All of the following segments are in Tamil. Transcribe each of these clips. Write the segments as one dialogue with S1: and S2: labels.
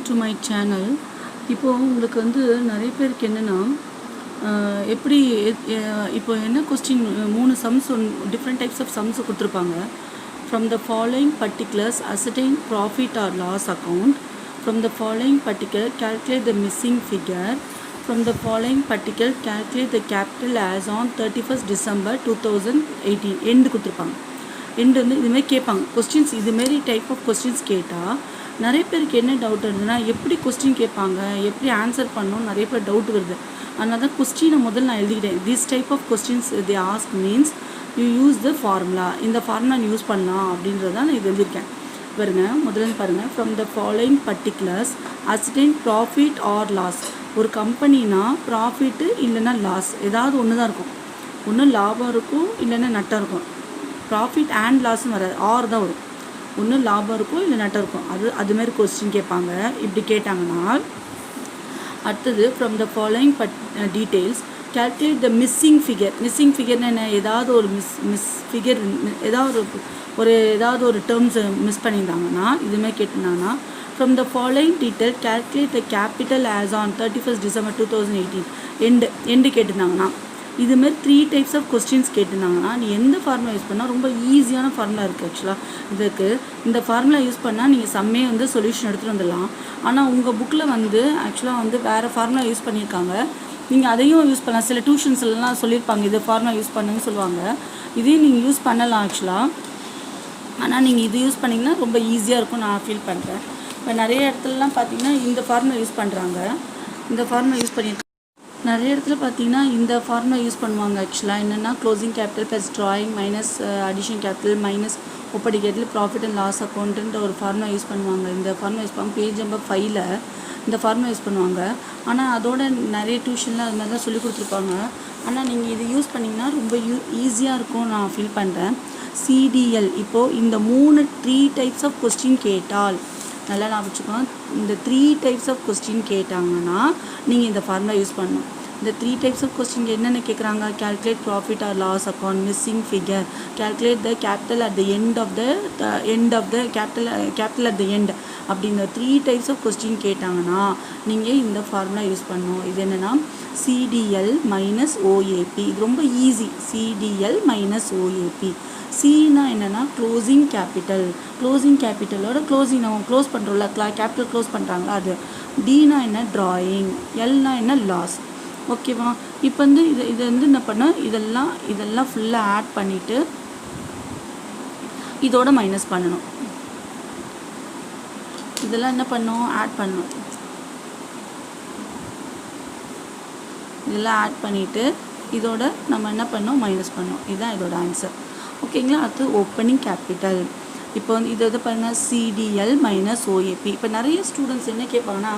S1: To my channel. இப்போது உங்களுக்கு வந்து நிறைய பேருக்கு என்னென்னா எப்படி இப்போ என்ன question 3 sums different types of sums கொடுத்துருப்பாங்க. From the following particulars ascertain profit or loss account. From the following particular calculate the missing figure. From the following particular calculate the capital as on 31st December 2018 end கொடுத்துருப்பாங்க. எண்டு வந்து இதுமாரி கேட்பாங்க கொஸ்டின்ஸ். இதுமாரி டைப் ஆஃப் கொஸ்டின்ஸ் கேட்டால் நிறைய பேருக்கு என்ன டவுட் வருதுன்னா, எப்படி கொஸ்டின் கேட்பாங்க, எப்படி ஆன்சர் பண்ணணும், நிறைய பேர் டவுட் வருது. அதனால தான் கொஸ்டினை முதல்ல நான் எழுதிக்கிட்டேன். This type of questions they ask means you use the formula. இந்த ஃபார்முலா யூஸ் பண்ணலாம் அப்படின்றதான் நான் இது எழுதியிருக்கேன். பாருங்க, முதல்ல பாருங்கள். From the following particulars ascertain profit or loss. ஒரு கம்பெனினா ப்ராஃபிட்டு இல்லைன்னா லாஸ் ஏதாவது ஒன்று தான் இருக்கும். ஒன்று லாபம் இருக்கும் இல்லைன்னா நட்டம் இருக்கும். ப்ராஃபிட் அண்ட் லாஸ்ன்னு வராது, ஆர் தான் வரும். ஒன்று லாபம் இருக்கும் இல்லை நட்டம் இருக்கும். அதுமாரி கொஸ்டின் கேட்பாங்க. இப்படி கேட்டாங்கன்னா அடுத்தது from the following details calculate the missing figure. Missing ஃபிகர்னு என்ன, ஏதாவது ஒரு மிஸ் ஃபிகர், ஏதாவது ஒரு டேர்ம்ஸை மிஸ் பண்ணியிருந்தாங்கன்னா இதுமாதிரி கேட்டிருந்தாங்கன்னா from the following detail calculate the capital as on 31st December 2018 end கேட்டிருந்தாங்கன்னா இதுமாரி 3 டைப்ஸ் ஆஃப் கொஸ்டின்ஸ் கேட்டிருந்தாங்கன்னா நீ எந்த ஃபார்முலா யூஸ் பண்ணால் ரொம்ப ஈஸியான ஃபார்முலா இருக்குது. ஆக்சுவலாக இதுக்கு இந்த ஃபார்முலா யூஸ் பண்ணால் நீங்கள் செம்மே வந்து சொல்யூஷன் எடுத்துகிட்டு வந்துடலாம். ஆனால் உங்கள் புக்கில் வந்து ஆக்சுவலாக வந்து வேறு ஃபார்முலா யூஸ் பண்ணியிருக்காங்க. நீங்கள் அதையும் யூஸ் பண்ணலாம். சில டியூஷன்ஸ்லாம் சொல்லியிருப்பாங்க இது ஃபார்முலா யூஸ் பண்ணுன்னு சொல்லுவாங்க. இதையும் நீங்கள் யூஸ் பண்ணலாம் ஆக்சுவலாக. ஆனால் நீங்கள் இது யூஸ் பண்ணிங்கன்னா ரொம்ப ஈஸியாக இருக்கும் நான் ஃபீல் பண்ணுறேன். இப்போ நிறைய இடத்துலலாம் பார்த்தீங்கன்னா இந்த ஃபார்முலா யூஸ் பண்ணுறாங்க. இந்த ஃபார்முலா யூஸ் பண்ணியிருக்காங்க. நிறைய இடத்துல பார்த்தீங்கன்னா இந்த ஃபார்முலா யூஸ் பண்ணுவாங்க. ஆக்சுவலாக என்னென்னா closing capital plus drawing minus addition capital minus ஒப்படி கேபிட்டல் ப்ராஃபிட் அண்ட் லாஸ் அக்கௌண்ட்டுன்ற ஒரு ஃபார்முலா யூஸ் பண்ணுவாங்க. இந்த ஃபார்முலா யூஸ் பண்ணுவாங்க. பேஜ் நம்பர் 5ல் இந்த ஃபார்முலா யூஸ் பண்ணுவாங்க. ஆனால் அதோட நிறைய டியூஷனில் அது மாதிரி தான் சொல்லி கொடுத்துருப்பாங்க. ஆனால் நீங்கள் இது யூஸ் பண்ணிங்கன்னா ரொம்ப ஈஸியாக இருக்கும் நான் ஃபீல் பண்ணுறேன். சிடிஎல் இப்போது இந்த 3 டைப்ஸ் ஆஃப் கொஸ்டின் கேட்டால் நல்லா நான் வச்சுக்கோங்க. இந்த 3 டைப்ஸ் ஆஃப் கொஸ்டின் கேட்டாங்கன்னா நீங்கள் இந்த ஃபார்முலா யூஸ் பண்ணணும். இந்த 3 டைப்ஸ் ஆஃப் கொஸ்டின் என்னென்ன கேட்குறாங்க, calculate profit or loss account, missing figure, calculate the capital at the end of the capital at the end அப்படின்ற 3 டைப்ஸ் ஆஃப் கொஸ்டின் கேட்டாங்கன்னா நீங்கள் இந்த ஃபார்முலா யூஸ் பண்ணணும். இது என்னென்னா சிடிஎல் மைனஸ் ஓஏபி. இது ரொம்ப ஈஸி. CTL minus OAP. சின்னா என்னென்னா க்ளோசிங் கேபிட்டல். க்ளோசிங் கேபிட்டலோட க்ளோசிங் நம்ம க்ளோஸ் பண்ணுறோம்ல, கேபிட்டல் க்ளோஸ் பண்ணுறாங்களா அது. டினா என்ன, ட்ராயிங். எல்னா என்ன, லாஸ். ஓகேவா. இப்போ வந்து இது வந்து என்ன பண்ண, இதெல்லாம் ஃபுல்லாக ஆட் பண்ணிவிட்டு இதோட மைனஸ் பண்ணணும். இதெல்லாம் என்ன பண்ணணும், ஆட் பண்ணணும். இதெல்லாம் ஆட் பண்ணிவிட்டு இதோட நம்ம என்ன பண்ணோம், மைனஸ் பண்ணோம். இதுதான் இதோட ஆன்சர். ஓகேங்களா. அடுத்து ஓப்பனிங் கேபிட்டல். இப்போ வந்து இதை பாருங்கள், சிடிஎல் மைனஸ் ஓஏபி. இப்போ நிறைய ஸ்டூடெண்ட்ஸ் என்ன கேட்பாங்கன்னா,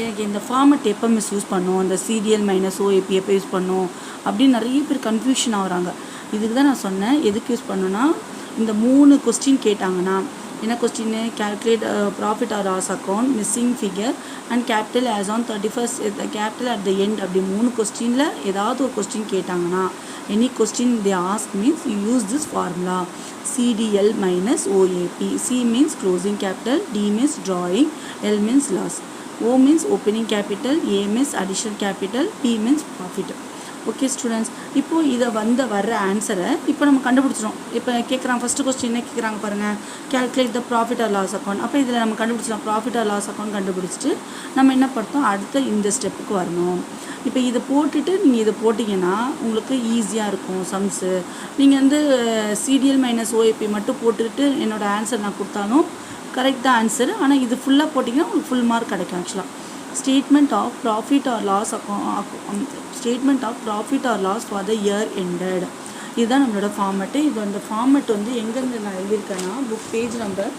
S1: எனக்கு இந்த ஃபார்மெட் எப்போ மிஸ் யூஸ் பண்ணோம், இந்த சிடிஎல் மைனஸ் ஓஏபி எப்போ யூஸ் பண்ணோம் அப்படின்னு நிறைய பேர் கன்ஃபியூஷன் ஆகுறாங்க. இதுக்கு தான் நான் சொன்னேன் எதுக்கு யூஸ் பண்ணணும்னா, இந்த 3 கொஸ்டின் கேட்டாங்கன்னா என்ன question, calculate profit or loss account, missing figure and capital as on 31st capital at the end அப்படி 3 கொஸ்டினில் ஏதாவது ஒரு கொஸ்டின் கேட்டாங்கன்னா any question they ask means you use this formula. CDL minus OAP. C means closing capital, D means drawing, L means loss, O means opening capital, A means additional capital, P means profit. Okay students, இப்போது இதை வர்ற ஆன்சரை இப்போ நம்ம கண்டுபிடிச்சிடும். இப்போ கேட்குறாங்க ஃபஸ்ட்டு கொஸ்டின் என்ன கேட்குறாங்க பாருங்கள், calculate the profit or loss account. அப்போ இதில் நம்ம கண்டுபிடிச்சிடலாம். ப்ராஃபிட் ஆர் லாஸ் அக்கௌண்ட் கண்டுபிடிச்சிட்டு நம்ம என்ன பார்த்தோம், அடுத்த இந்த ஸ்டெப்புக்கு வரணும். இப்போ இதை போட்டுட்டு நீங்கள் இதை போட்டிங்கன்னா உங்களுக்கு ஈஸியாக இருக்கும் சம்ஸு. நீங்கள் வந்து சிடிஎல் மைனஸ் ஓஏபி மட்டும் போட்டுக்கிட்டு என்னோடய ஆன்சர் நான் கொடுத்தாலும் கரெக்ட் தான் ஆன்சர். ஆனால் இது ஃபுல்லாக போட்டிங்கன்னா உங்களுக்கு ஃபுல் மார்க் கிடைக்கும். ஆக்சுவலாக statement of profit or loss statement of profit or loss for the year ended. இதுதான் நம்மளோட ஃபார்மெட்டு. இது அந்த ஃபார்மெட் வந்து எங்கேருந்து நான் எழுதியிருக்கேன்னா புக் பேஜ் நம்பர்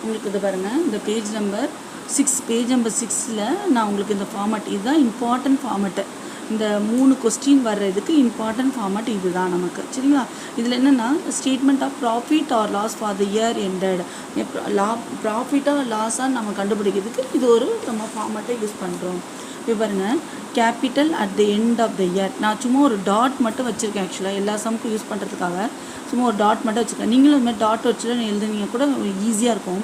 S1: உங்களுக்கு இது பாருங்கள், இந்த பேஜ் நம்பர் 6ல் நான் உங்களுக்கு இந்த ஃபார்மெட், இதுதான் இம்பார்ட்டன்ட் ஃபார்மெட்டு. இந்த 3 கொஸ்டின் வர்றதுக்கு இம்பார்ட்டன்ட் ஃபார்மெட் இது தான் நமக்கு. சரிங்களா. இதில் என்னென்னா statement of profit or loss for the year ended. ப்ராஃபிட்டாக லாஸாக நம்ம கண்டுபிடிக்கிறதுக்கு இது ஒரு நம்ம ஃபார்மெட்டை யூஸ் பண்ணுறோம். இப்போ பாருங்கள், capital at the end of the year. நான் சும்மா ஒரு டாட் மட்டும் வச்சுருக்கேன். ஆக்சுவலாக எல்லா சம்க்கும் யூஸ் பண்ணுறதுக்காக சும்மா ஒரு டாட் மட்டும் வச்சுருக்கேன். நீங்களும் இந்த மாதிரி டாட் வச்சுட்டு எழுதுனீங்க கூட ஈஸியாக இருக்கும்.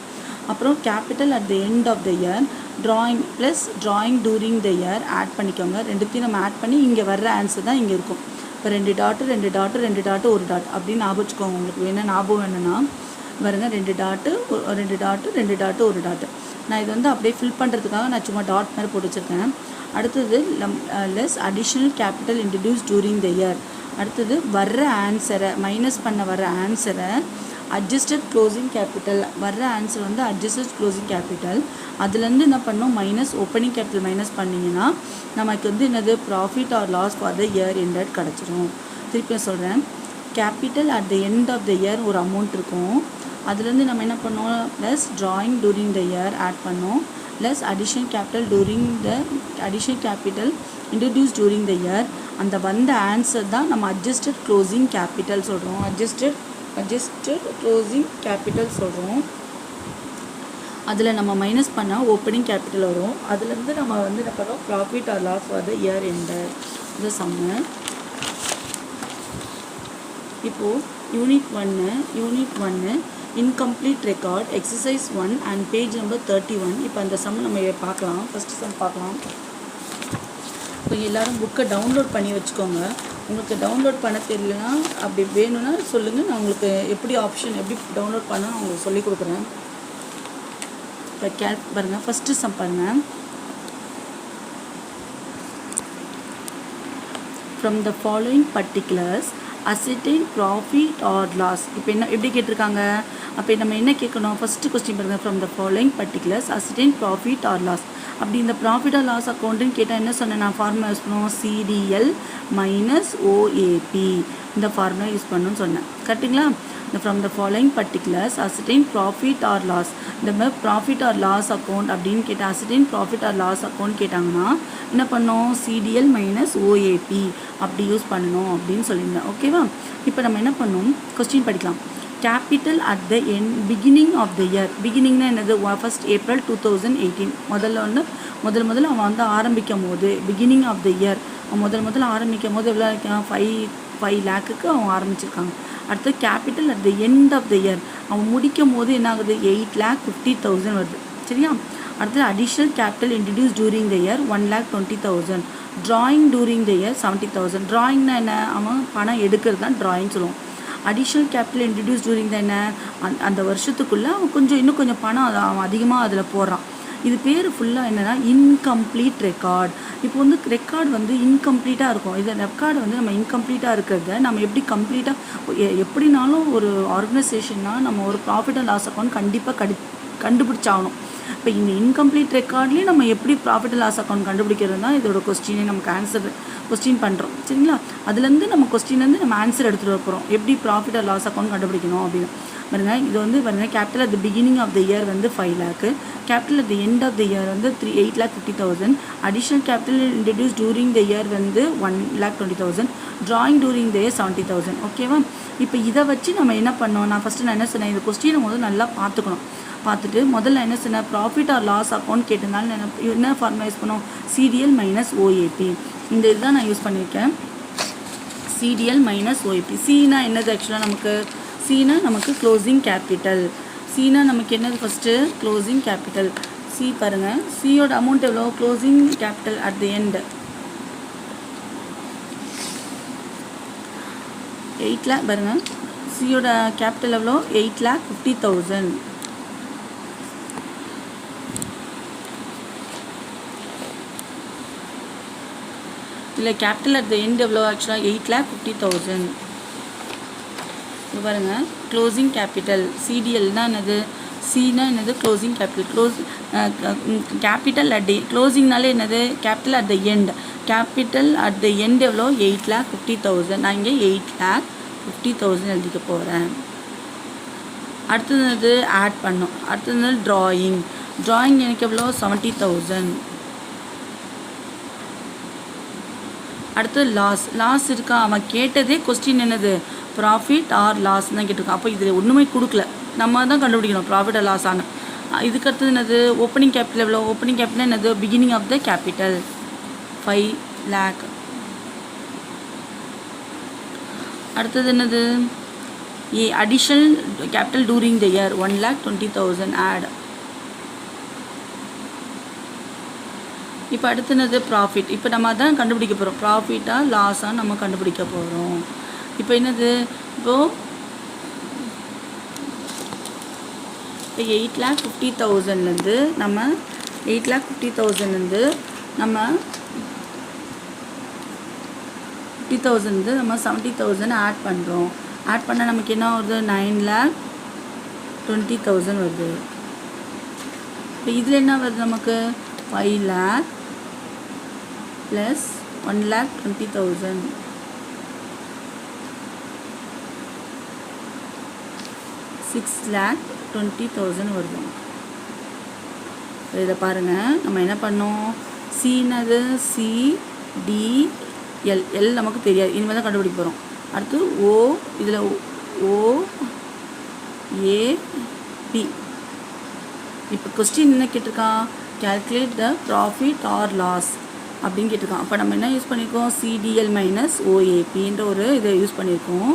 S1: அப்புறம் capital at the end of the year, drawing plus drawing during the year add பண்ணிக்கோங்க. ரெண்டுத்தையும் நம்ம ஆட் பண்ணி இங்கே வர்ற ஆன்சர் தான் இங்கே இருக்கும். இப்போ 2 டாட்டு 2 டாட்டு 2 டாட்டு 1 டாட் அப்படின்னு ஞாபகம் வச்சுக்கோங்க. உங்களுக்கு வேணால் ஞாபகம் வேணும்னா பாருங்க, 2 டாட்டு 2 டாட்டு 2 டாட்டு 1 டாட்டு. நான் இது வந்து அப்படியே ஃபில் பண்ணுறதுக்காக நான் சும்மா டாட் மாதிரி போட்டு வச்சுருக்கேன். அடுத்தது less additional capital introduce during the year. அடுத்தது வர்ற ஆன்சரை மைனஸ் பண்ண வர்ற ஆன்சரை அட்ஜஸ்டட் க்ளோசிங் கேபிட்டல், வர்ற ஆன்சர் வந்து அட்ஜஸ்டட் க்ளோசிங் கேபிட்டல், அதுலேருந்து என்ன பண்ணோம் மைனஸ் ஓப்பனிங் கேபிட்டல் மைனஸ் பண்ணிங்கன்னா நமக்கு வந்து என்னது profit or loss for the year ended கிடச்சிரும். திருப்பி சொல்கிறேன், capital at the end of the year ஒரு அமௌண்ட் இருக்கும், அதுலேருந்து நம்ம என்ன பண்ணோம் plus drawing during the year add பண்ணோம், plus additional capital during the additional capital introduce during the year. அந்த வந்த ஆன்சர் தான் நம்ம அட்ஜஸ்டட் க்ளோசிங் கேபிட்டல் சொல்கிறோம். அட்ஜஸ்டட் க்ளோசிங் கேபிட்டல் சொல்கிறோம். அதில் நம்ம மைனஸ் பண்ணால் ஓப்பனிங் கேபிட்டல் வரும். அதுலேருந்து நம்ம வந்து என்ன பண்ணுறோம் profit or loss for the year ended. இந்த சம்மு இப்போது யூனிட் ஒன்று incomplete record exercise 1 and page number 31. இப்போ அந்த சம் நம்ம பார்க்கலாம். ஃபஸ்ட்டு சம் பார்க்கலாம். இப்போ எல்லோரும் புக்கை டவுன்லோட் பண்ணி வச்சுக்கோங்க. உங்களுக்கு டவுன்லோட் பண்ண தெரியலனா அப்படி வேணும்னா சொல்லுங்கள், நான் உங்களுக்கு எப்படி ஆப்ஷன் எப்படி டவுன்லோட் பண்ண நான் உங்களுக்கு சொல்லிக் கொடுக்குறேன். இப்போ பாருங்கள், ஃபஸ்ட்டு சம் பாருங்கள். From the following particulars ascertain profit or loss. இப்போ என்ன எப்படி கேட்டிருக்காங்க, அப்போ நம்ம என்ன கேட்கணும், ஃபஸ்ட்டு கொஸ்டின் பாருங்கள். From the following particulars ascertain profit or loss. அப்படி இந்த ப்ராஃபிட் ஆர் லாஸ் அக்கௌண்ட்டுன்னு கேட்டால் என்ன சொன்னேன், நான் ஃபார்முலா யூஸ் பண்ணுவோம், CDL மைனஸ் OAP. இந்த ஃபார்முலா யூஸ் பண்ணணும்னு சொன்னேன், கரெக்டுங்களா? இந்த from the following particulars ascertain profit or loss. இந்த மாதிரி ப்ராஃபிட் ஆர் லாஸ் அக்கௌண்ட் அப்படின்னு கேட்டால் ascertain profit or loss account கேட்டாங்கன்னா என்ன பண்ணோம், CDL மைனஸ் OAP அப்படி யூஸ் பண்ணணும் அப்படின்னு சொல்லியிருந்தேன். ஓகேவா? இப்போ நம்ம என்ன பண்ணோம், கொஸ்டின் படிக்கலாம். Capital at the end beginning of the year. பிகினிங்னா என்னது, 1st April 2018. முதல்ல அவன் வந்து ஆரம்பிக்கும் போது பிகினிங் ஆஃப் த இயர் அவன் முதல்ல ஆரம்பிக்கும் போது எவ்வளோ இருக்கான், 5 lakhக்கு அவன் ஆரம்பிச்சிருக்காங்க. அடுத்து capital at the end of the year அவன் முடிக்கும் போது என்ன ஆகுது, 8,50,000 வருது. சரியா? அடுத்து additional capital introduce during the year 1,20,000. Drawing during the year 70,000. ட்ராயிங்னா என்ன, அவன் பணம் எடுக்கிறது தான் ட்ராயிங் சொல்லுவோம். Additional capital introduce during the என்ன, அந்த வருஷத்துக்குள்ளே அவன் இன்னும் கொஞ்சம் பணம் அவன் அதிகமாக அதில் போடுறான். இது பேர் ஃபுல்லாக என்னென்னா இன்கம்ப்ளீட் ரெக்கார்ட். இப்போ வந்து ரெக்கார்டு வந்து இன்கம்ப்ளீட்டாக இருக்கும். இது ரெக்கார்டு வந்து நம்ம இன்கம்ப்ளீட்டாக இருக்கிறத நம்ம எப்படி கம்ப்ளீட்டாக எப்படினாலும் ஒரு ஆர்கனைசேஷன்னா நம்ம ஒரு ப்ராஃபிட் அண்ட் லாஸ் அக்கௌண்ட் கண்டிப்பாக கண்டுபிடிச்சாகணும். இப்போ இந்த இன்கம்ப்ளீட் ரெக்கார்ட்லேயும் நம்ம எப்படி ப்ராஃபிட் அண்ட் லாஸ் அக்கௌண்ட் கண்டுபிடிக்கிறது தான் இதோட கொஸ்டினே. நமக்கு கொஸ்டின் பண்ணுறோம், சரிங்களா? அதுலேருந்து நம்ம கொஸ்டின்லேருந்து நம்ம ஆன்சர் எடுத்துகிட்டு வரப்போகிறோம், எப்படி ப்ராஃபிட் அண்ட் லாஸ் அக்கௌண்ட் கண்டுபிடிக்கணும் அப்படின்னு. பாருங்க, இது வந்து பாருங்க, capital at the beginning of the year வந்து 5 lakh, capital at the end of the year வந்து 8,50,000, additional capital introduce during the year வந்து 1,20,000, ட்ராயிங் டூரிங் த இயர் 70,000. ஓகேவா? இப்போ இதை வச்சு நம்ம என்ன பண்ணோம், நான் என்ன சொன்னேன், இந்த கொஸ்டினை முதல்ல நல்லா பார்த்துட்டு முதல்ல என்ன சொன்னேன், ப்ராஃபிட் ஆர் லாஸ் அக்கௌண்ட் கேட்டதுனால என்ன ஃபார்முலா யூஸ் பண்ணோம், CDL மைனஸ் OAP. இந்த இதுதான் நான் யூஸ் பண்ணியிருக்கேன், CDL மைனஸ் OAP. சினா என்னது, ஆக்சுவலாக நமக்கு க்ளோசிங் கேபிட்டல். சினா நமக்கு என்னது, ஃபஸ்ட்டு க்ளோசிங் கேபிட்டல். சி பாருங்கள், சியோட அமௌண்ட் எவ்வளோ, closing capital at the end 8 lakh. பாருங்கள், சியோட கேபிட்டல் எவ்வளோ, 8,50,000. இல்லை, கேபிட்டல் அட் த எண்ட் எவ்வளோ, ஆக்சுவலாக 8,50,000. இது பாருங்கள், க்ளோசிங் கேபிட்டல். CDLனா என்னது, சினா என்னது, க்ளோசிங் கேபிட்டல். கேபிட்டல் அட் க்ளோசிங்னாலே என்னது, capital at the end. Capital at the end எவ்வளோ, 8,50,000. நான் இங்கே 8,50,000 எழுதிக்க போகிறேன். அடுத்தது ஆட் பண்ணோம். அடுத்தது ட்ராயிங் எனக்கு எவ்வளோ, 70,000. அடுத்து லாஸ் இருக்கா, அவன் கேட்டதே கொஸ்டின் என்னது, ப்ராஃபிட் ஆர் லாஸ் தான் கேட்டிருக்கான். அப்போ இதில் ஒன்றுமே கொடுக்கல, நம்ம தான் கண்டுபிடிக்கணும் ப்ராஃபிட் ஆர் லாஸ் ஆன. இதுக்கு அடுத்தது என்னது, ஓப்பனிங் கேபிட்டல் எவ்வளோ, ஓப்பனிங் கேபிட்டல் என்னது, beginning of the capital 5 lakh. அடுத்தது என்னது, additional capital during the year 1,20,000 add. இப்போ அடுத்துனது ப்ராஃபிட். இப்போ நம்ம அதான் கண்டுபிடிக்க போகிறோம், ப்ராஃபிட்டாக லாஸாக நம்ம கண்டுபிடிக்க போகிறோம். இப்போ என்னது, இப்போது 8,50,000லேருந்து நம்ம 8,50,000லேருந்து நம்ம 50,000 நம்ம 70,000 ஆட் பண்ணுறோம். ஆட் பண்ணால் நமக்கு என்ன வருது, 9,20,000 வருது. இப்போ இதில் என்ன வருது நமக்கு, 5 lakh ப்ளஸ் 1,20,000 6,20,000 வருது. இதை பாருங்கள், நம்ம என்ன பண்ணோம், சின்னது CDL, எல் நமக்கு தெரியாது, இனிமேல் தான் கண்டுபிடிக்க போகிறோம். அடுத்து ஓ, இதில் OAP. இப்போ கொஸ்டின் என்ன கேட்டிருக்கான், calculate the profit or loss அப்படின்னு கேட்டிருக்கான். அப்போ நம்ம என்ன யூஸ் பண்ணியிருக்கோம், CDL மைனஸ் OAPன்ற ஒரு இதை யூஸ் பண்ணியிருக்கோம்.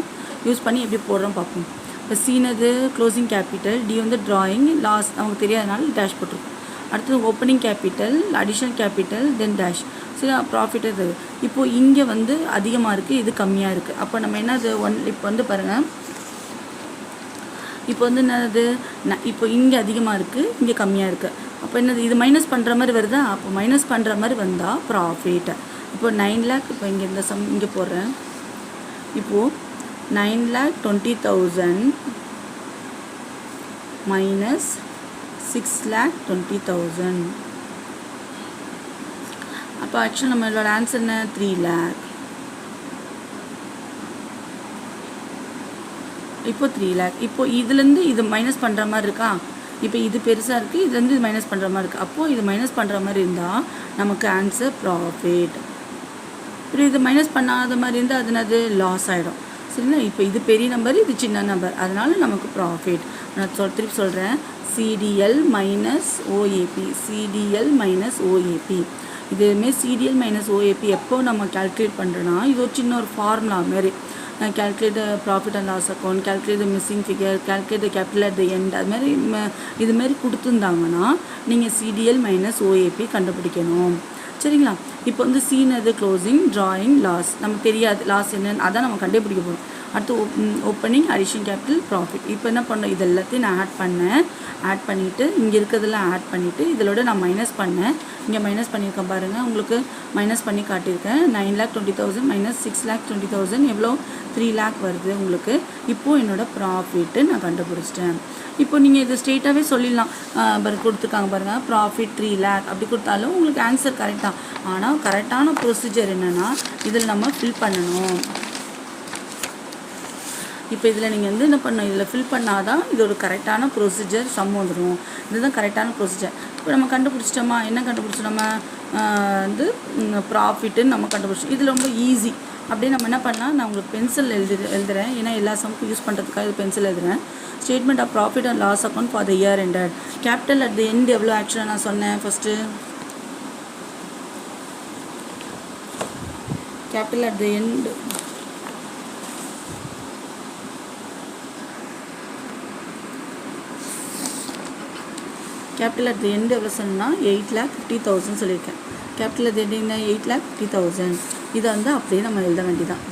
S1: யூஸ் பண்ணி எப்படி போடுறோம் பார்ப்போம். இப்போ சீனது க்ளோசிங் கேபிட்டல், டி வந்து ட்ராயிங், லாஸ் நமக்கு தெரியாதனால டேஷ் போட்டிருக்கோம். அடுத்தது ஓப்பனிங் கேபிட்டல், அடிஷ்னல் கேபிட்டல், தென் டேஷ். சரி, ப்ராஃபிட் இது. இப்போது இங்கே வந்து அதிகமாக இருக்குது, இது கம்மியாக இருக்குது. அப்போ நம்ம என்னது இப்போ வந்து பாருங்கள், இப்போ வந்து என்னது, இப்போ இங்கே அதிகமாக இருக்குது, இங்கே கம்மியாக இருக்குது. அப்போ என்னது, இது மைனஸ் பண்ணுற மாதிரி வருதா, அப்போ மைனஸ் பண்ணுற மாதிரி வந்தால் ப்ராஃபிட். இப்போ 9 lakh, இப்போ இங்கே இந்த சம் இங்கே போடுறேன். இப்போது 9,20,000 மைனஸ் 6,20,000. அப்போ ஆக்சுவலி நம்மளோட ஆன்சர் என்ன, 3 lakh. இப்போ 3 lakh. இப்போ இதுலேருந்து இது மைனஸ் பண்ணுற மாதிரி இருக்கா, இப்போ இது பெருசாக இருக்குது, இதுலேருந்து இது மைனஸ் பண்ணுற மாதிரி இருக்குது. அப்போது இது மைனஸ் பண்ணுற மாதிரி இருந்தால் நமக்கு ஆன்சர் ப்ராஃபிட். இப்போ இது மைனஸ் பண்ணாத மாதிரி இருந்தால் அதுனது லாஸ் ஆகிடும். சரிங்களா, இப்போ இது பெரிய நம்பர், இது சின்ன நம்பர், அதனால் நமக்கு ப்ராஃபிட். நான் திருப்பி சொல்கிறேன், CDL minus OAP, CDL minus OAP. இதுவுமே CDL மைனஸ் OAP எப்போ நம்ம கால்குலேட் பண்ணுறோன்னா, இது ஒரு சின்ன ஒரு ஃபார்முலா மாரி. calculate the profit and loss account, calculate the missing figure, calculate the capital at the end, அது மாதிரி இது மாதிரி கொடுத்துருந்தாங்கன்னா நீங்கள் CDL மைனஸ் OAP கண்டுபிடிக்கணும். சரிங்களா, இப்போ வந்து சீனது க்ளோசிங், ட்ராயிங், லாஸ் நமக்கு தெரியாது, லாஸ் என்னன்னு அதான் நம்ம கண்டுபிடிக்க போகிறோம். அடுத்து ஓப்பனிங், அடிஷன் கேபிட்டல், ப்ராஃபிட். இப்போ என்ன பண்ணோம், இது எல்லாத்தையும் நான் ஆட் பண்ணிவிட்டு இங்கே இருக்கிறதெல்லாம் ஆட் பண்ணிவிட்டு இதோட நான் மைனஸ் பண்ணேன். இங்கே மைனஸ் பண்ணியிருக்கேன் பாருங்கள், உங்களுக்கு மைனஸ் பண்ணி காட்டியிருக்கேன். 9,20,000 மைனஸ் 6,20,000 எவ்வளோ, 3 lakh வருது உங்களுக்கு. இப்போது என்னோடய ப்ராஃபிட்டு நான் கண்டுபிடிச்சிட்டேன். இப்போ நீங்கள் இது ஸ்ட்ரெயிட்டாகவே சொல்லிடலாம், கொடுத்துருக்காங்க பாருங்கள், ப்ராஃபிட் 3 lakh அப்படி கொடுத்தாலும் உங்களுக்கு ஆன்சர் கரெக்டாக. ஆனால் கரெக்டான ப்ரொசீஜர் என்னென்னா, இதில் நம்ம ஃபில் பண்ணணும். இப்போ இதில் நீங்கள் வந்து என்ன பண்ணணும், இதில் ஃபில் பண்ணால் தான் இது ஒரு கரெக்டான ப்ரொசீஜர், சம் வந்துடும். இதுதான் கரெக்டான ப்ரொசீஜர். இப்போ நம்ம கண்டுபிடிச்சிட்டோமா, என்ன கண்டுபிடிச்சோம், நம்ம வந்து ப்ராஃபிட்டுன்னு நம்ம கண்டுபிடிச்சோம். இதில் ரொம்ப ஈஸி. அப்படியே நம்ம என்ன பண்ணலாம், நான் உங்களுக்கு பென்சில் எழுதுகிறேன், ஏன்னா எல்லா சம்க்கும் யூஸ் பண்ணுறதுக்காக இது பென்சில் எழுதுகிறேன். Statement of profit and loss account for the year ended. Capital at the end எவ்வளோ ஆக்சுவலாக நான் சொன்னேன், first capital at the end capital at the end எவ்வளோ சொன்னால் 8,50,000 சொல்லியிருக்கேன். கேபிட்டல் அட் த எண்ட் என்ன, 8,50,000. இதை வந்து அப்படியே நம்ம எழுத வேண்டியதான்.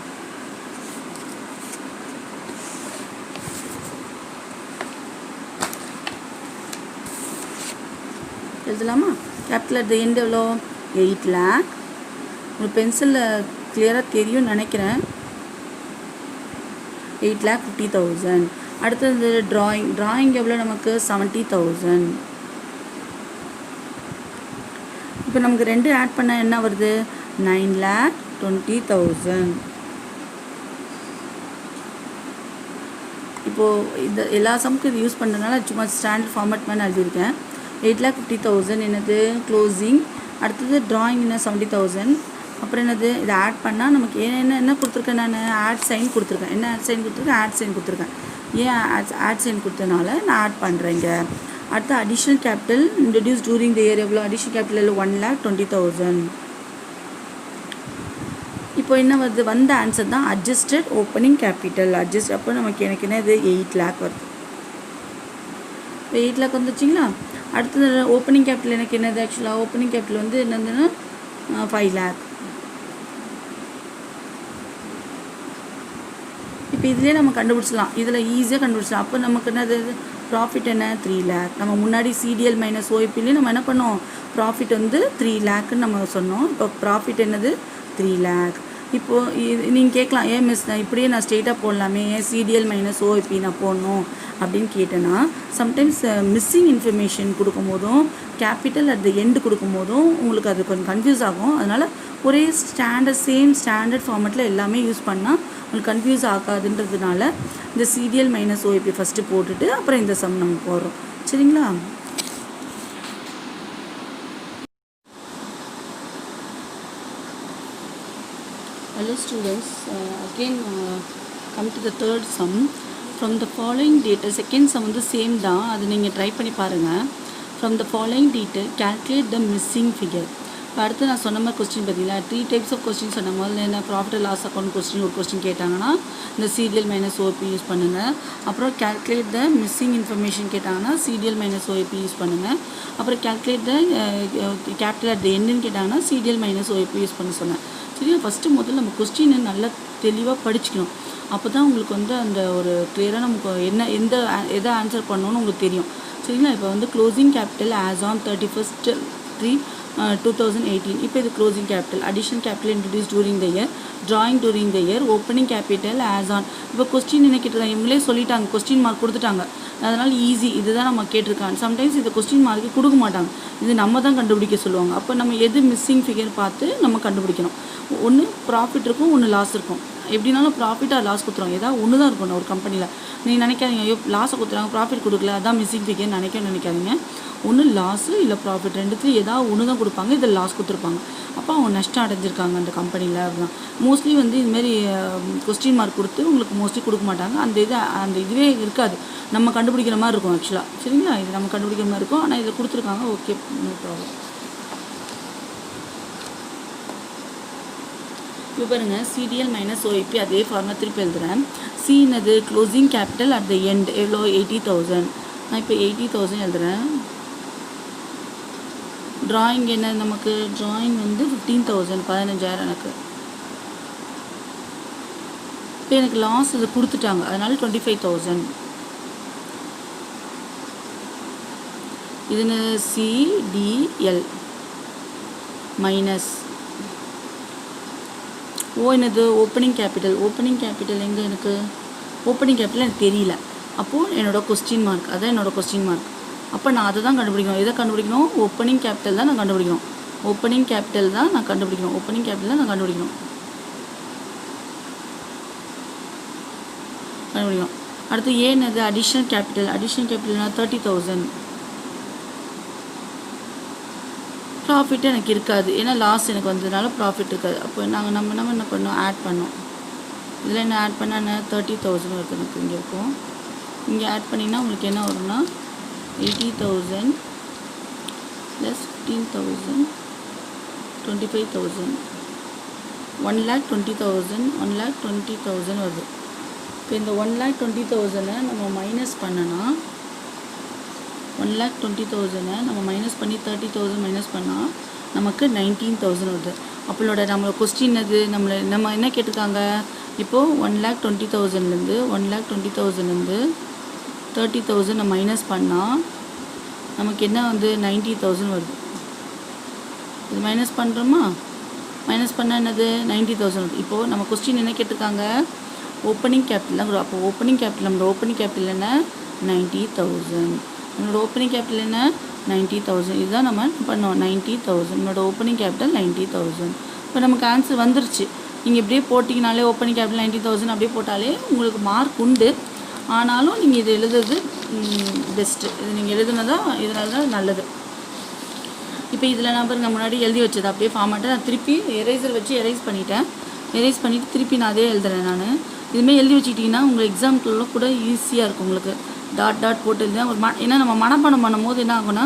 S1: எழுதலாமா, கேபிட்டல் அட் த எண்ட் எவ்வளோ, 8 lakh. உங்களுக்கு பென்சிலில் கிளியராக தெரியும்னு நினைக்கிறேன். 8,50,000. அடுத்தது ட்ராயிங் எவ்வளோ நமக்கு, 70,000. இப்போ நமக்கு ரெண்டு ஆட் பண்ணால் என்ன வருது, 9,20,000. இப்போது இந்த எல்லா சம்முக்கும் இது யூஸ் பண்ணுறதுனால சும்மா ஸ்டாண்டர்ட் ஃபார்மேட் மாதிரி எழுதியிருக்கேன். 8,50,000 என்னது க்ளோசிங். அடுத்தது ட்ராயிங் என்ன 70,000. அப்புறம் என்னது, இதை ஆட் பண்ணால் நமக்கு என்ன கொடுத்துருக்கேன், நான் ஆட் சைன் கொடுத்துருக்கேன். என்ன ஆட் சைன் கொடுத்துருக்கேன், ஆட் சைன் கொடுத்துருக்கேன். ஏன் ஆட் சைன் கொடுத்ததுனால நான் ஆட் பண்ணுறேங்க. அடுத்து additional capital introduce during the year எவ்வளோ, அடிஷ்னல் கேபிட்டல் 1,20,000. இப்போ என்ன வருது, வந்த ஆன்சர் தான் அட்ஜஸ்டட் ஓப்பனிங் கேபிட்டல். அப்போ நமக்கு எனக்கு என்ன இது 8 lakh வருது. இப்போ 8 lakh வந்துச்சிங்களா. அடுத்தது ஓப்பனிங் கேபிட்டல் எனக்கு என்னது ஆக்சுவலாக ஓப்பனிங் கேபிட்டல் வந்து என்னதுன்னா 5 lakh. இப்போ இதிலே நம்ம கண்டுபிடிச்சலாம், இதில் ஈஸியாக கண்டுபிடிச்சலாம். அப்போ நமக்கு என்னது ப்ராஃபிட் என்ன 3 lakh. நம்ம முன்னாடி சிடிஎல் மைனஸ் ஓஐபிலேயே நம்ம என்ன பண்ணோம், ப்ராஃபிட் வந்து 3 lakhன்னு நம்ம சொன்னோம். இப்போ ப்ராஃபிட் என்னது 3 lakh. இப்போது நீங்கள் கேட்கலாம், ஏன் மிஸ் நான் இப்படியே நான் ஸ்ட்ரெயிட்டாக போடலாமே, ஏன் சிடிஎல் மைனஸ் ஓஐபி நான் போடணும் அப்படின்னு கேட்டேன்னா, சம்டைம்ஸ் மிஸ்ஸிங் இன்ஃபர்மேஷன் கொடுக்கும் போதும் கேபிட்டல் அட் த எண்டு கொடுக்கும் போதும் உங்களுக்கு அது கொஞ்சம் கன்ஃபியூஸ் ஆகும். அதனால் ஒரே சேம் ஸ்டாண்டர்ட் ஃபார்மெட்டில் எல்லாமே யூஸ் பண்ணால் உங்களுக்கு கன்ஃபியூஸ் ஆகாதுன்றதுனால இந்த சிடிஎல் மைனஸ் ஓஐபி ஃபஸ்ட்டு போட்டுட்டு அப்புறம் இந்த சம் நம்ம போடுறோம். சரிங்களா? Hello students, again come to the third sum. From the following data, second sum வந்து சேம் தான், அது நீங்கள் ட்ரை பண்ணி பாருங்கள். From the following data, calculate the missing figure. இப்போ அடுத்து நான் சொன்ன மாதிரி கொஸ்டின் பார்த்தீங்களா, 3 types of கொஸ்டின் சொன்ன முதல்ல என்ன ப்ராஃபிட் லாஸ் அக்கௌண்ட் கொஸ்டின் ஒரு கொஸ்டின் கேட்டாங்கன்னா இந்த சிடிஎல் மைனஸ் ஓபி யூஸ் பண்ணுங்கள். அப்புறம் calculate the missing information கேட்டாங்கன்னா சிடிஎல் மைனஸ் ஓபி யூஸ் பண்ணுங்கள். அப்புறம் calculate the capital at the endன்னு கேட்டாங்கன்னா சிடிஎல் மைனஸ் ஓபி யூஸ் பண்ண சொன்னேன். சரியா? ஃபஸ்ட்டு முதல்ல நம்ம கொஸ்டினை நல்லா தெளிவாக படிச்சுக்கணும். அப்போ தான் உங்களுக்கு வந்து அந்த ஒரு கிளியராக நமக்கு என்ன எதை ஆன்சர் பண்ணணும்னு உங்களுக்கு தெரியும். சரிங்களா? இப்போ வந்து closing capital as on 31st 3/2018. இப்போ இது closing capital. Additional capital introduce during the year, drawing during the year, opening capital as on. இப்போ கொஸ்டின் என்ன கேட்டிருக்காங்க, இவங்களே சொல்லிட்டாங்க, கொஸ்டின் மார்க் கொடுத்துட்டாங்க. அதனால் ஈஸி, இதுதான் நம்ம கேட்டிருக்காங்க. சம்டைம்ஸ் இந்த கொஸ்டின் மார்க்கு கொடுக்க மாட்டாங்க, இது நம்ம தான் கண்டுபிடிக்க சொல்லுவாங்க. அப்போ நம்ம எது மிஸ்ஸிங் ஃபிகர் பார்த்து நம்ம கண்டுபிடிக்கணும். ஒன்று ப்ராஃபிட் இருக்கும், ஒன்று லாஸ் இருக்கும். எப்படினாலும் ப்ராஃபிட்டாக லாஸ் கொடுத்துருவாங்க, ஏதாவது ஒன்று தான் இருக்கணும் ஒரு கம்பெனியில். நீங்கள் நினைக்காதீங்க ஐயோ லாஸை கொடுத்துறாங்க ப்ராஃபிட் கொடுக்கல அதான் மிஸ்ஸிங் ஃபிகர் நினைக்காதீங்க. ஒன்று லாஸு இல்லை ப்ராஃபிட், ரெண்டுத்துலேயும் ஏதாவது ஒன்று தான் கொடுப்பாங்க, இதில் லாஸ் கொடுத்துருப்பாங்க. அப்போ அவங்க நஷ்டம் அடைஞ்சிருக்காங்க அந்த கம்பெனியில். அப்படிதான் மோஸ்ட்லி வந்து இதுமாரி கொஸ்டின் மார்க் கொடுத்து உங்களுக்கு மோஸ்ட்லி கொடுக்க மாட்டாங்க. அந்த இதுவே இருக்காது, நம்ம கண்டுபிடிக்கிற மாதிரி இருக்கும் ஆக்சுவலாக. சரிங்களா? இது நம்ம கண்டுபிடிக்கிற மாதிரி இருக்கும், ஆனால் இதில் கொடுத்துருக்காங்க. Okay, no problem. இப்போ பாருங்கள், சிடிஎல் மைனஸ் ஓஐபி அதே ஃபார்முலா திருப்பி எழுதுகிறேன். சின்னது closing capital at the end எவ்வளோ 80,000. நான் இப்போ 80,000 எழுதுகிறேன். ட்ராயிங் என்ன நமக்கு, ட்ராயிங் வந்து 15,000 15,000 எனக்கு. இப்போ எனக்கு லாஸ் இது கொடுத்துட்டாங்க, அதனால 25,000. இதுன்னு சிடிஎல் மைனஸ் ஓ என்னது ஓப்பனிங் கேபிட்டல். ஓப்பனிங் கேபிட்டல் எங்கே எனக்கு, ஓப்பனிங் கேபிட்டல் எனக்கு தெரியல. அப்போது என்னோடய கொஸ்டின் மார்க், அதான் என்னோடய கொஸ்டின் மார்க். அப்போ நான் அதை தான் கண்டுபிடிக்கணும். எதை கண்டுபிடிக்கணும், ஓப்பனிங் கேபிட்டல் தான் நான் கண்டுபிடிக்கணும். ஓப்பனிங் கேபிட்டல் தான் நான் கண்டுபிடிக்கணும். ஓப்பனிங் கேபிட்டல் தான் நான் கண்டுபிடிக்கணும். அடுத்து ஏன்னது அடிஷனல் கேபிட்டல். அடிஷனல் கேபிட்டல்னா 30,000. ப்ராஃபிட் எனக்கு இருக்காது, ஏன்னா லாஸ் எனக்கு வந்ததுனால ப்ராஃபிட் இருக்காது. அப்போ நம்ம என்ன பண்ணோம், ஆட் பண்ணோம். இதில் என்ன ஆட் பண்ணால் என்ன 30,000 வருது எனக்கு. இங்கே இருக்கும், இங்கே ஆட் பண்ணிங்கன்னா உங்களுக்கு என்ன வரும்னா 80,000 ப்ளஸ் 15,000 25,000 1,20,000 1,20,000 வருது. இப்போ இந்த 1,20,000 நம்ம மைனஸ் பண்ணனா 1,20,000 நம்ம மைனஸ் பண்ணி 30,000 மைனஸ் பண்ணால் நமக்கு 19,000 வருது. நம்மளோட கொஸ்டின் அது நம்ம என்ன கேட்டிருக்காங்க, இப்போது 1,20,000லேருந்து 30,000 நம்ம மைனஸ் பண்ணால் நமக்கு என்ன வந்து 90,000 வருது. இது மைனஸ் பண்ணுறோமா, மைனஸ் பண்ணால் என்னது 90,000 வருது. இப்போது நம்ம கொஸ்டின் என்ன கேட்டிருக்காங்க, ஓப்பனிங் கேபிட்டல் தான். அப்போ ஓப்பனிங் கேபிட்டல், நம்மளோட ஓப்பனிங் கேபிட்டல் என்ன 90,000. நம்மளோட ஓப்பனிங் கேபிட்டல் என்ன 90,000. இதுதான் நம்ம பண்ணோம் 90,000. நம்மளோட ஓப்பனிங் கேபிட்டல் 90,000. இப்போ நமக்கு ஆன்சர் வந்துருச்சு. நீங்கள் இப்படியே போட்டிங்கனாலே ஓப்பனிங் கேபிட்டல் 90,000 அப்படியே போட்டாலே உங்களுக்கு மார்க் உண்டு. ஆனாலும் நீங்கள் இது எழுதுறது பெஸ்ட்டு. இது நீங்கள் எழுதுனதா இதனால தான் நல்லது. இப்போ இதில் நான் முன்னாடி எழுதி வச்சது அப்படியே ஃபார்மாட்டை நான் திருப்பி எரேசர் வச்சு எரேஸ் பண்ணிவிட்டு திருப்பி நான் அதே எழுதுறேன். நான் இதுமாதிரி எழுதி வச்சுக்கிட்டிங்கன்னா உங்கள் எக்ஸாம்க்குள்ள கூட ஈஸியாக இருக்கும். உங்களுக்கு டாட் போட்டு எழுதினா ஏன்னா நம்ம மனப்பாடம் பண்ணும்போது என்ன ஆகும்னா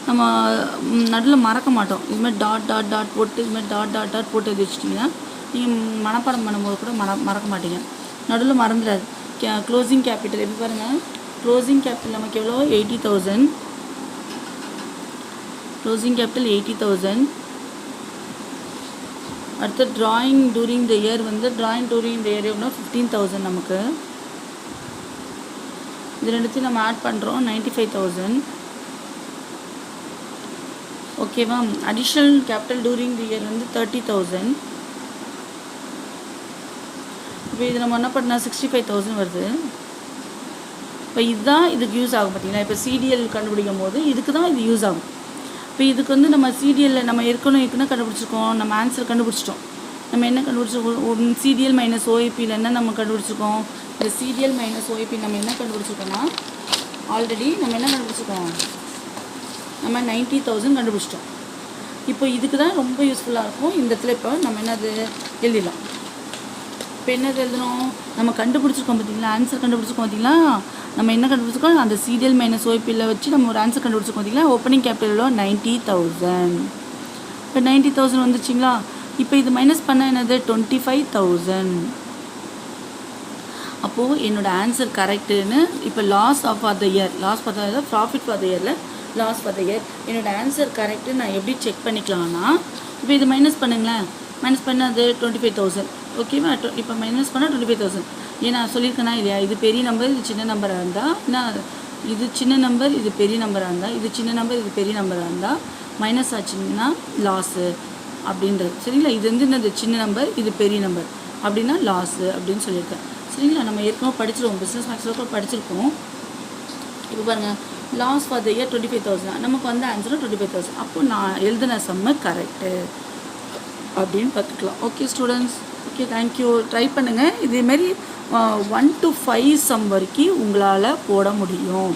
S1: நம்ம நடுவில் மறக்க மாட்டோம். இதுமாதிரி டாட் போட்டு இதுமாதிரி டாட் போட்டு எழுதி வச்சிட்டிங்கன்னா நீங்கள் மனப்பாடம் பண்ணும்போது கூட மறக்க மாட்டீங்க, நடுவில் மறந்துடாது. க்ளோசிங் கேபிட்டல் எப்படி பாருங்கள், க்ளோசிங் கேபிட்டல் நமக்கு எவ்வளோ 80,000 க்ளோசிங் கேபிட்டல் 80,000. அடுத்து ட்ராயிங் டூரிங் த இயர் வந்து ட்ராயிங் டூரிங் த இயர் எவ்வளோ 15,000 நமக்கு. இது ரெண்டுத்தையும் நம்ம ஆட் பண்ணுறோம் 95,000. ஓகேவா. Additional capital during the year வந்து 30,000. இப்போ இது நம்ம என்ன பண்ணால் 65,000 வருது. இப்போ இதுதான் இதுக்கு யூஸ் ஆகும் பார்த்தீங்களா. இப்போ சிடிஎல் கண்டுபிடிக்கும் போது இதுக்கு தான் இது யூஸ் ஆகும். இப்போ இதுக்கு வந்து நம்ம சிடிஎல்லில் நம்ம ஏற்கனவே கண்டுபிடிச்சிருக்கோம். நம்ம ஆன்சர் கண்டுபிடிச்சிட்டோம். நம்ம என்ன கண்டுபிடிச்சிருக்கோம், சிடிஎல் மைனஸ் ஓஏபியில் என்ன நம்ம கண்டுபிடிச்சிருக்கோம், இந்த சிடிஎல் மைனஸ் ஓஏபி நம்ம என்ன கண்டுபிடிச்சிருக்கோம்னா ஆல்ரெடி நம்ம என்ன கண்டுபிடிச்சிருக்கோம், நம்ம 90,000 கண்டுபிடிச்சிட்டோம். இப்போ இதுக்கு தான் ரொம்ப யூஸ்ஃபுல்லாக இருக்கும். இந்த இடத்துல இப்போ நம்ம என்னது எழுதிடலாம். இப்போ என்னது எழுதணும், நம்ம கண்டுபிடிச்சிருக்கோம் பார்த்தீங்களா, ஆன்சர் கண்டுபிடிச்சிருக்கோம் பார்த்தீங்களா. நம்ம என்ன கண்டுபிடிச்சிருக்கோம், அந்த சிடிஎல் மைனஸ் ஓஏபியில் வச்சு நம்ம ஒரு ஆன்சர் கண்டுபிடிச்சிருக்கோம் பார்த்தீங்களா. ஓப்பனிங் கேபிட்டலோ 90,000. இப்போ 90,000 வந்துச்சுங்களா. இப்போ இது மைனஸ் பண்ண என்னது 25,000. அப்போது என்னோடய ஆன்சர் கரெக்டுன்னு இப்போ loss for the year, loss for the year, profit for the இயரில் லாஸ் ஃபார் த இயர் என்னோடய ஆன்சர் கரெக்டு நான் எப்படி செக் பண்ணிக்கலாம்னா, இப்போ இது மைனஸ் பண்ணுங்களேன், மைனஸ் பண்ணால் அது 25,000. ஓகேவா. இப்போ மைனஸ் பண்ணால் 25,000. ஏன்னா சொல்லியிருக்கேனா இல்லையா, இது பெரிய நம்பர் இது சின்ன நம்பராக இருந்தால், நான் இது சின்ன நம்பர் இது பெரிய நம்பராக இருந்தால், இது சின்ன நம்பர் இது பெரிய நம்பராக இருந்தால் மைனஸ் ஆச்சுன்னா லாஸு அப்படின்றது சரிங்களா. இது வந்து என்னது சின்ன நம்பர் இது பெரிய நம்பர் அப்படின்னா லாஸு அப்படின்னு சொல்லியிருக்கேன் சரிங்களா. நம்ம ஏற்கனவே படிச்சிருவோம், பிஸ்னஸ் மேக்ஸில் கூட படிச்சிருக்கோம். இப்போ பாருங்கள், லாஸ் ஃபார் த இயர் 25,000, நமக்கு வந்து ஆன்சரும் 25,000. அப்போது நான் எழுதின சம்மு கரெக்டு அப்படின்னு பார்த்துக்கலாம். Okay students, okay thank you. Try பண்ணுங்கள். இதேமாரி 1 to 5 சம் வரைக்கும் உங்களால் போட முடியும்.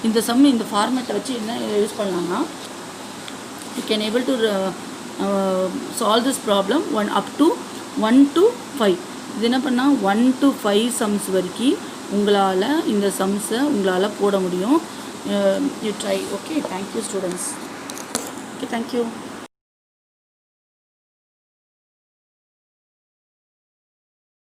S1: இந்த சம் இந்த ஃபார்மேட்டை வச்சு என்ன யூஸ் பண்ணலாம்னா, you can able to solve this problem up to 1 to 5. இது என்ன பண்ணால் 1 to 5 சம்ஸ் வரைக்கும் உங்களால் இந்த சம்ஸை உங்களால் போட முடியும். You try. Okay thank you students. Okay thank you.